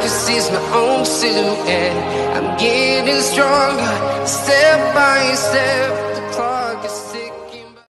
can see my own silhouette. I'm getting stronger, step by step. The clock is ticking by.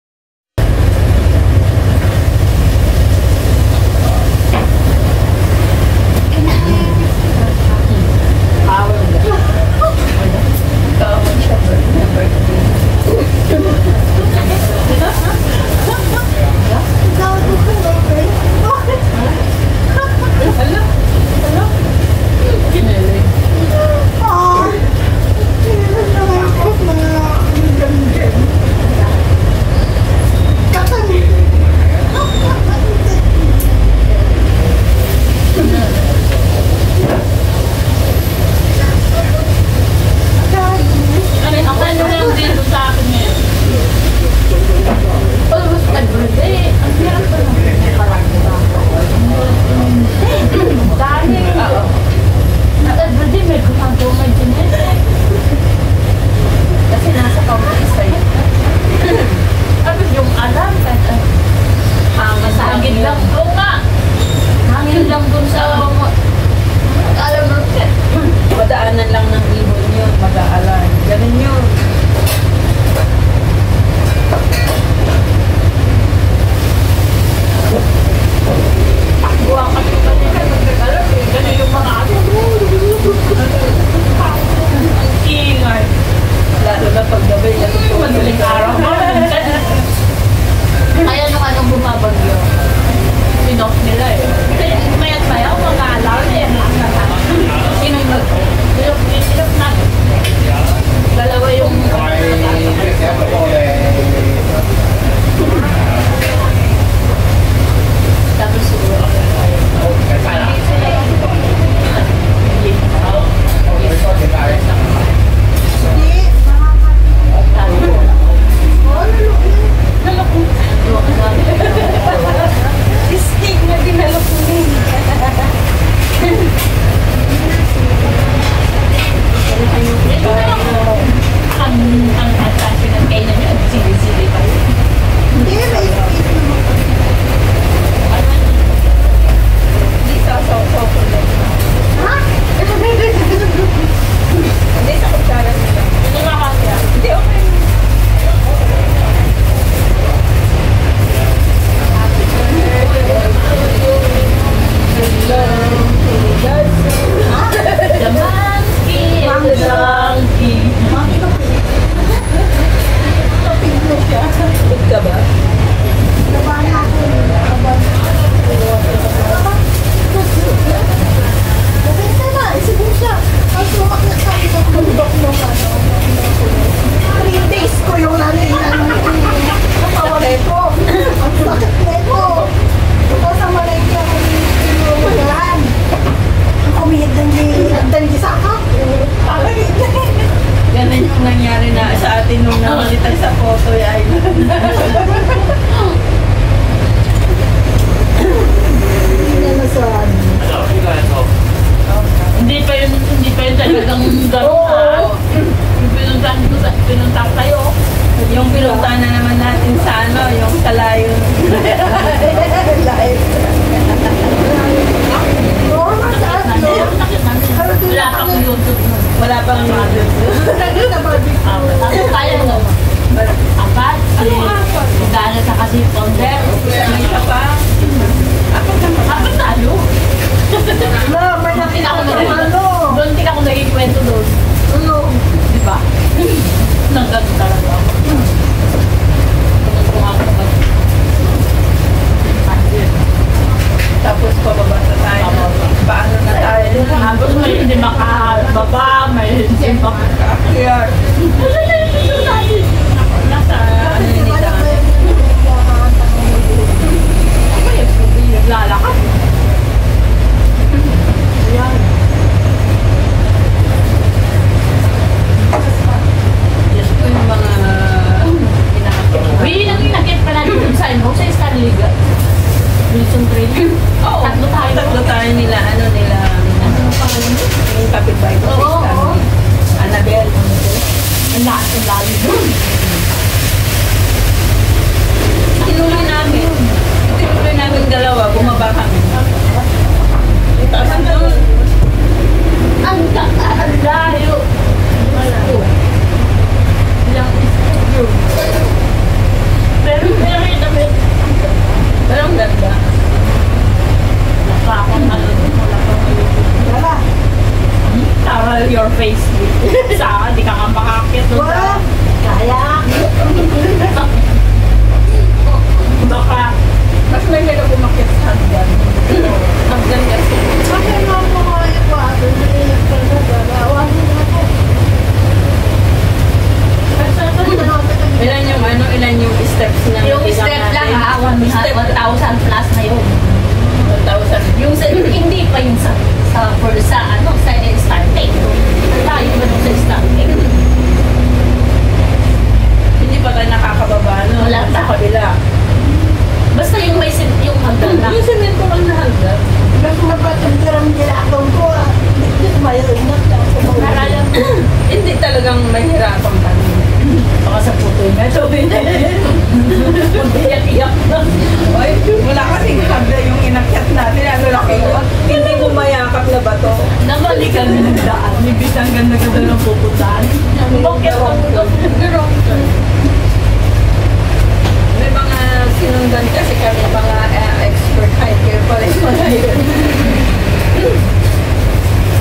Madaanan lang ng ibon yun, mag-aalan. Ganun yun. Buwang kasi kanina, magkakalam eh. Ganun yung mga ato. Ang ingay. Lalo na paggabi, madaling araw. Kaya nung anong bumabagyo, pinoff nila eh. Mayat maya, mag-aalan eh. Sinong ilok natin. Dalawa yung tapos siguro steak na dinalok mo ang attraction ng kainan niya at sili-sili pa yun. Hindi, may space naman. Hindi sasaw-saw ko lang. Ha? Hindi sa kutsara nila. Hindi nga kasi ah. Hindi, okay. Ka ba? ko yung nanay-nanay ko. Ang pawalay ko. Ang sakit na ko. Tapos ang malay ko yung pinulugan. Ang kumihid ng di saka. Ganun yung nangyari na sa atin nung nakalitan sa photo ay hindi pa yun talagang gano'n. Yung pinunta kayo. Yung pinunta na naman natin sa ano, yung sa layo. Wala pang YouTube. Wala pang YouTube. Kaya nga. Apat. Dahil sa kasi founder. Isa pa. Apat talo. Doon din ako naging kwento doon. Di ba? Nang gano'n talaga ako. Tapos pababa na tayo. Paano na tayo? Tapos may hindi makababa, may hindi makakakiyar. Nasa ano yun nila? Ako yung naglalakad. Ayan. Yes po yung mga pinakakit. Really nang pinakit pala dito sa inyo sa Starliga. Wilson Trainer. Oo. Tatlo tayo nila. Ano nila? Yung kapitbahay ko sa Stanley. Annabelle. Ang lahat ng layo doon. Tinuloy namin dalawa. Bumaba kami. Itaas doon. your face. Sa akin, di ka nga makakit. Wala. Kaya. Baka, mas may hirap umakit sa hagdan. Hagdan kasi. Kasi mga mga iwato, nililig ka na gagawa. Ilan yung steps na Yung step lang ha, 1,000 plus na yun. 1,000. Yung hindi pa yung sa starting. Tayo ba nung sa starting? Hindi pa tayo nakakababa, no? Wala sa pa. kabila. Basta yung may yung hagdan na. Yung semento lang na hagdan. Kasi magpatagkaram nila akong ko. Hindi ko mayroon na. Hindi talagang mahirapan ka. Baka sa puto yung ito. Mag-iyak-iyak na. Ay, wala kasing hagdan yung inakyat natin. Ano laki yun? Hindi mo mayakap na ba to? Nabalikan na ng daan. Ibig ang ganda-ganda ng pupuntahan. Bakit ang May mga sinundan kasi kami mga expert hiker pala yung mga yun.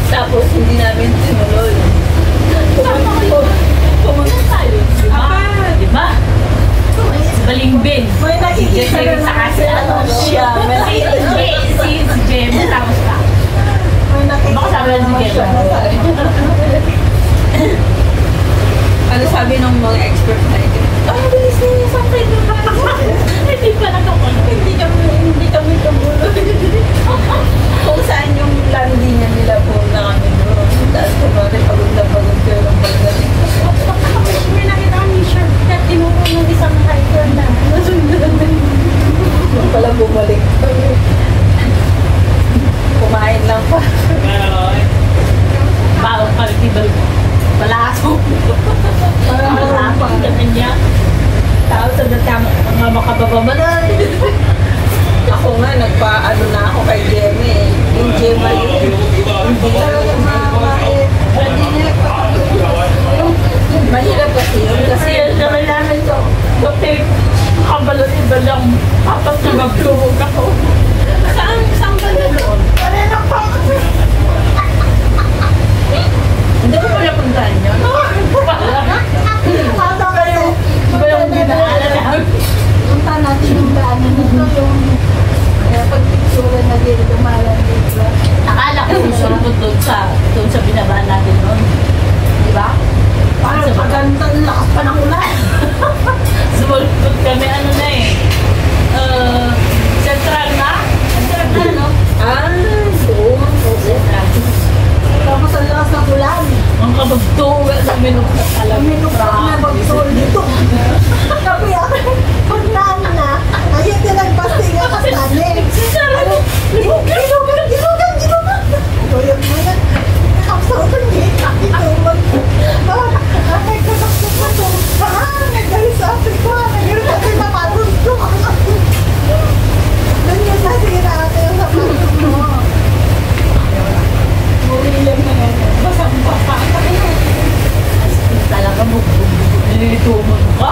Tapos hindi namin tinuloy. Pumunta tayo. Diba? Si Balimbing. May nakikita Kasi sa kasi ano siya. Si Jem. Tapos ka. May nakikita. Baka sabi lang si Jem. Ano sabi ng mga expert hiker? Bilis na yung sakay na ba? Hindi pa nakakulo. Hindi kami kabulo. Kung saan yung landingan nila po na kami doon. Tapos kumari pagod na pagod kayo ng pagdating. May nakita kami shortcut. Tinuro ng isang hiker na. Yung pala bumalik. Kumain lang pa. Bago palibal mo. Malaso. Malaso. Ganun niya. Tapos sa natama, mga makababa mo na. Ako nga, nagpa-ano na ako kay Jemmy. Yung Jemmy, hindi talaga makakait. Mahirap kasi yun. Kasi Kasi naman namin to. Buti, kabalot-iba lang. Tapos nagagluhog ako. Saan ba na doon? hindi ko pala puntahan yun. Iba yung dinaanan namin. Punta natin yung daanan nito, yung pag picture na din dumalan dito. Akala ko susunod doon sa binabaan natin noon. Di ba? Parang paganda, lakas pa ng ulan. Sumunod kami, ano na eh. Central na? Central na, no? Doon. Central. Tapos ang lakas ng ulan. Ang kabagtugan sa minok na alam. Minukot na bagsol dito. Tapi ako, pag naan na, ayun din nagpastinga ka tani. Ano? Gilugan! So yun mo yan. Nakapsotan niya. Ito mag... Ay, kasakit na to. Nagalit sa Afrika. Nagalit sa Afrika. Patros ko. Doon yun na sira ate yung sapatos mo. Murilang na yan. Basang-basa. Talaga mo. Nilito mo ka.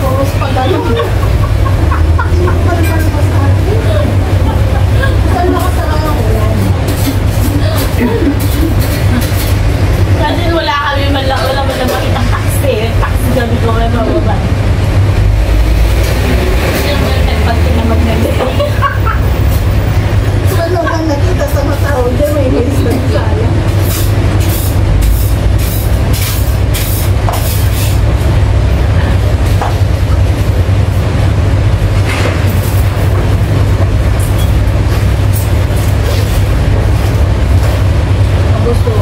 Purus pa gano'n. Saan nakasara ang ulan? Kasi wala kami man lang. Wala man lang makitang taxi. Taxi kami ko kaya mababa. Yung nagpagpagti na magnagay. Ano ka nakita sa matao dyan? May waste na sayang. Gusto.